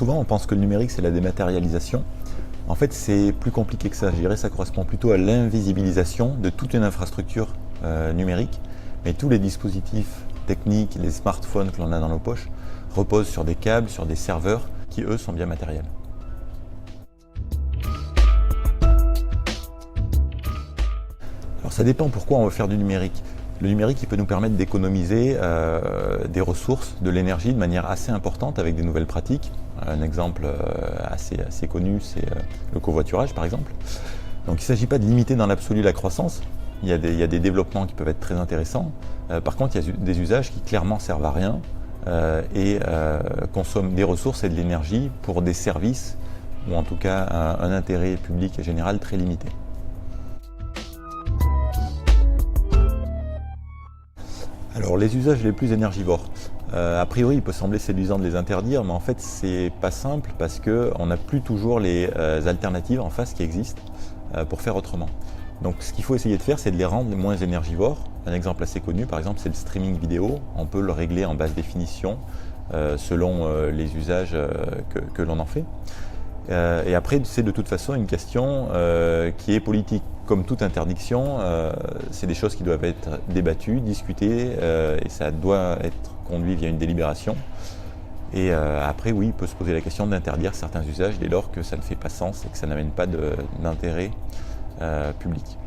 souvent, on pense que le numérique, c'est la dématérialisation. En fait, c'est plus compliqué que ça. Je dirais que ça correspond plutôt à l'invisibilisation de toute une infrastructure numérique. Mais tous les dispositifs techniques, les smartphones que l'on a dans nos poches, reposent sur des câbles, sur des serveurs qui, eux, sont bien matériels. Alors ça dépend pourquoi on veut faire du numérique. Le numérique, il peut nous permettre d'économiser des ressources, de l'énergie de manière assez importante avec des nouvelles pratiques. Un exemple assez connu, c'est le covoiturage par exemple. Donc il ne s'agit pas de limiter dans l'absolu la croissance. Il y a des développements qui peuvent être très intéressants. Par contre, il y a des usages qui clairement servent à rien et consomment des ressources et de l'énergie pour des services ou en tout cas un intérêt public et général très limité. Alors les usages les plus énergivores, a priori il peut sembler séduisant de les interdire, mais en fait c'est pas simple parce qu'on n'a plus toujours les alternatives en face qui existent pour faire autrement. Donc ce qu'il faut essayer de faire, c'est de les rendre moins énergivores. Un exemple assez connu par exemple, c'est le streaming vidéo. On peut le régler en basse définition selon les usages que l'on en fait. Et après, c'est de toute façon une question qui est politique. Comme toute interdiction, c'est des choses qui doivent être débattues, discutées, et ça doit être conduit via une délibération. Et après, oui, il peut se poser la question d'interdire certains usages dès lors que ça ne fait pas sens et que ça n'amène pas d'intérêt public.